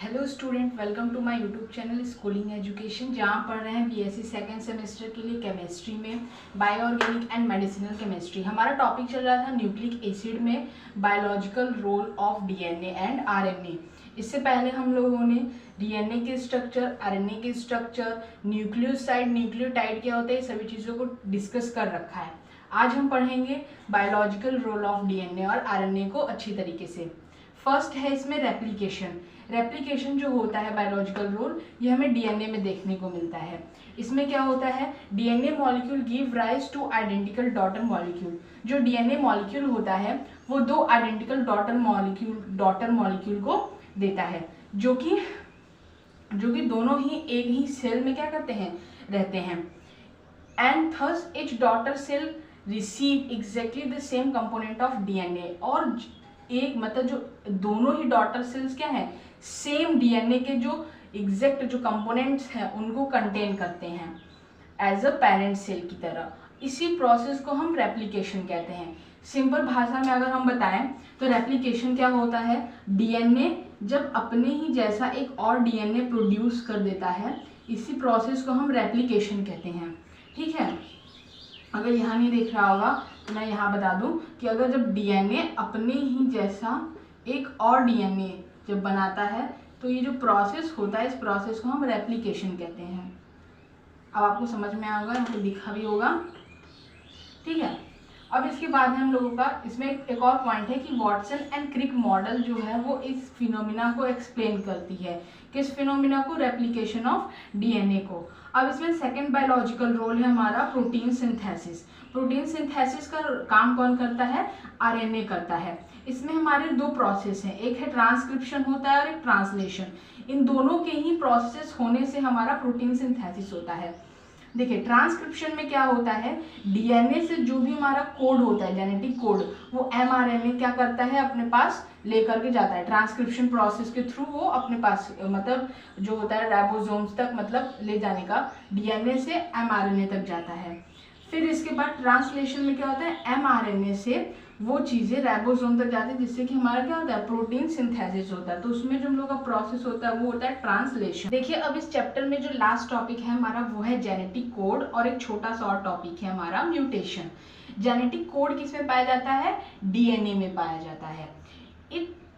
Hello student, welcome to my YouTube channel schooling education, जहाँ पढ़ रहे हैं बीएससी सेकेंड सेमेस्टर के लिए केमिस्ट्री में bio organic and medicinal chemistry. हमारा टॉपिक चल रहा था न्यूक्लिक एसिड में biological role of DNA and RNA. इससे पहले हम लोगों ने डीएनए के स्ट्रक्चर, आरएनए के स्ट्रक्चर, न्यूक्लियोसाइड, न्यूक्लियोटाइड क्या होता है, सभी चीज़ों को डिस्कस कर रखा है। आज हम पढ़ेंगे बायोलॉजिकल रोल ऑफ डीएनए और आरएनए को अच्छी तरीके से। फर्स्ट है इसमें रेप्लिकेशन। रेप्लिकेशन जो होता है बायोलॉजिकल रोल, ये हमें डीएनए में देखने को मिलता है। इसमें क्या होता है, DNA molecule give rise two identical daughter molecule. जो डीएनए मॉलिक्यूल होता है वो दो आइडेंटिकल डॉटर मॉलिक्यूल को देता है, जो कि दोनों ही एक ही सेल में क्या करते हैं, रहते हैं। And thus each daughter cell receive exactly the same component of DNA. और एक मतलब जो दोनों ही डॉटर सेल्स क्या हैं, सेम डीएनए के जो एग्जैक्ट जो कंपोनेंट्स हैं उनको कंटेन करते हैं एज अ पेरेंट सेल की तरह। इसी प्रोसेस को हम रेप्लिकेशन कहते हैं। सिंपल भाषा में अगर हम बताएं तो रेप्लिकेशन क्या होता है, डीएनए जब अपने ही जैसा एक और डीएनए प्रोड्यूस कर देता है, इसी प्रोसेस को हम रेप्लिकेशन कहते हैं। ठीक है, अगर यहाँ नहीं देख रहा होगा तो मैं यहाँ बता दूँ कि अगर जब डीएनए अपने ही जैसा एक और डीएनए जब बनाता है तो ये जो प्रोसेस होता है, इस प्रोसेस को हम रेप्लिकेशन कहते हैं। अब आपको समझ में आएगा, यहाँ पे दिखा भी होगा। ठीक है, अब इसके बाद हम लोगों का इसमें एक और पॉइंट है कि वॉटसन एंड क्रिक मॉडल जो है वो इस फिनोमिना को एक्सप्लेन करती है। किस फिनोमिना को, रेप्लिकेशन ऑफ डीएनए को। अब इसमें सेकंड बायोलॉजिकल रोल है हमारा प्रोटीन सिंथेसिस। प्रोटीन सिंथेसिस का काम कौन करता है, आरएनए करता है। इसमें हमारे दो प्रोसेस हैं, एक है ट्रांसक्रिप्शन होता है और एक ट्रांसलेशन। इन दोनों के ही प्रोसेस होने से हमारा प्रोटीन सिंथेसिस होता है। देखिए, ट्रांसक्रिप्शन में क्या होता है, डीएनए से जो भी हमारा कोड होता है, जेनेटिक कोड, वो एमआरएनए क्या करता है, अपने पास लेकर के जाता है। ट्रांसक्रिप्शन प्रोसेस के थ्रू वो अपने पास मतलब जो होता है राइबोसोम्स तक, मतलब ले जाने का, डीएनए से एमआरएनए तक जाता है। फिर इसके बाद ट्रांसलेशन में क्या होता है, एमआरएनए से वो चीज़ें राइबोसोम तक जाती है, जिससे कि हमारा क्या होता है, प्रोटीन सिंथेसिस होता है। तो उसमें जो हम लोग का प्रोसेस होता है वो होता है ट्रांसलेशन। देखिए, अब इस चैप्टर में जो लास्ट टॉपिक है हमारा वो है जेनेटिक कोड, और एक छोटा सा और टॉपिक है हमारा म्यूटेशन। जेनेटिक कोड किस में पाया जाता है, डीएनए में पाया जाता है।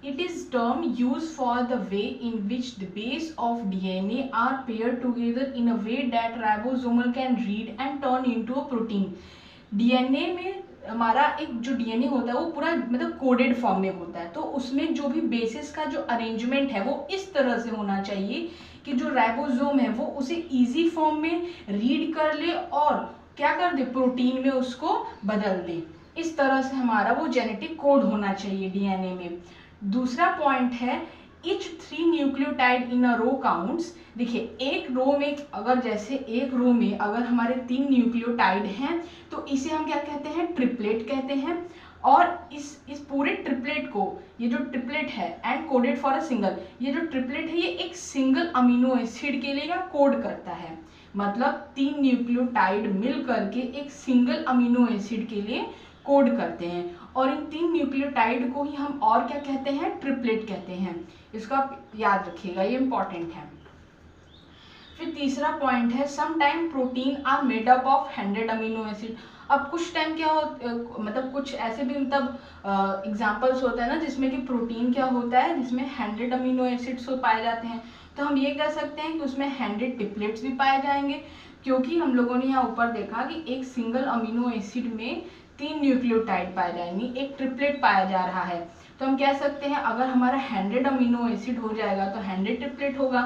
It is term used for the way in which the base of DNA are paired together in a way that ribosomal can read and turn into a protein. DNA में हमारा एक जो डीएनए होता है वो पूरा मतलब कोडेड फॉर्म में होता है, तो उसमें जो भी बेसिस का जो अरेंजमेंट है वो इस तरह से होना चाहिए कि जो राइबोसोम है वो उसे इजी फॉर्म में रीड कर ले और क्या कर दे, प्रोटीन में उसको बदल दे। इस तरह से हमारा वो जेनेटिक कोड होना चाहिए डीएनए में। दूसरा पॉइंट है each 3 न्यूक्लियोटाइड इन अ रो काउंट्स। देखिए, एक रो में अगर जैसे एक रो में अगर हमारे 3 न्यूक्लियोटाइड हैं तो इसे हम क्या कहते हैं, ट्रिपलेट कहते हैं। और इस पूरे ट्रिपलेट को, ये जो ट्रिपलेट है and coded for a single, ये जो ट्रिपलेट है ये एक सिंगल अमीनो एसिड के लिए कोड करता है। मतलब 3 न्यूक्लियोटाइड मिल करके एक सिंगल अमीनो एसिड के लिए कोड करते हैं, और इन 3 न्यूक्लियोटाइड को ही हम और क्या कहते हैं, ट्रिपलेट कहते हैं। इसको आप याद रखिएगा, ये इंपॉर्टेंट है। फिर तीसरा पॉइंट है sometime protein are made up of 100 amino acid. अब कुछ टाइम क्या हो, मतलब कुछ ऐसे भी मतलब एग्जांपल्स होता है ना जिसमें कि प्रोटीन क्या होता है, जिसमें 100 अमीनो एसिड्स पाए जाते हैं। तो हम ये कह सकते हैं कि उसमें 100 ट्रिपलेट्स भी पाए जाएंगे, क्योंकि हम लोगों ने यहाँ ऊपर देखा कि एक सिंगल अमीनो एसिड में 3 न्यूक्लियोटाइड पाए जाएंगे, एक ट्रिपलेट पाया जा रहा है। तो हम कह सकते हैं अगर हमारा 100 अमीनो एसिड हो जाएगा तो 100 ट्रिपलेट होगा।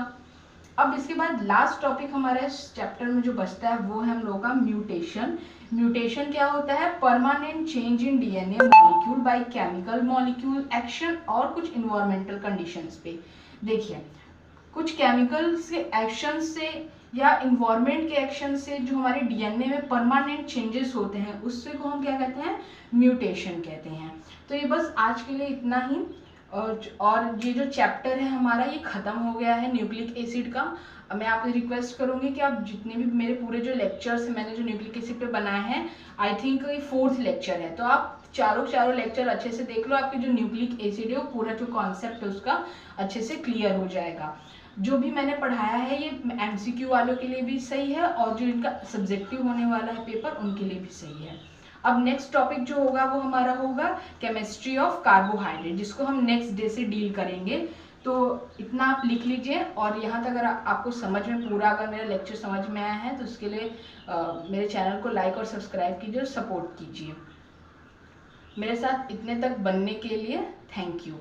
अब इसके बाद लास्ट टॉपिक हमारे इस चैप्टर में जो बचता है वो है हम लोगों का म्यूटेशन। म्यूटेशन क्या होता है, permanent change in DNA molecule by chemical molecule action और कुछ इन्वायरमेंटल कंडीशंस पे। देखिए, कुछ केमिकल्स के एक्शन से या इन्वायरमेंट के एक्शन से जो हमारे डीएनए में परमानेंट चेंजेस होते हैं उससे को हम क्या कहते हैं, म्यूटेशन कहते हैं। तो ये बस आज के लिए इतना ही, और ये जो चैप्टर है हमारा ये खत्म हो गया है न्यूक्लिक एसिड का। मैं आपसे रिक्वेस्ट करूंगी कि आप जितने भी मेरे पूरे जो लेक्चर्स मैंने जो न्यूक्लिक एसिड पे बनाए हैं, आई थिंक ये 4th लेक्चर है, तो आप चारों लेक्चर अच्छे से देख लो, आपकी जो न्यूक्लिक एसिड है वो पूरा जो कॉन्सेप्ट है उसका अच्छे से क्लियर हो जाएगा। जो भी मैंने पढ़ाया है ये MCQ वालों के लिए भी सही है और जो इनका सब्जेक्टिव होने वाला है पेपर उनके लिए भी सही है। अब नेक्स्ट टॉपिक जो होगा वो हमारा होगा केमिस्ट्री ऑफ कार्बोहाइड्रेट, जिसको हम नेक्स्ट डे से डील करेंगे। तो इतना आप लिख लीजिए, और यहाँ तक अगर आपको समझ में पूरा अगर मेरा लेक्चर समझ में आया है तो उसके लिए मेरे चैनल को लाइक और सब्सक्राइब कीजिए और सपोर्ट कीजिए। मेरे साथ इतने तक बनने के लिए थैंक यू।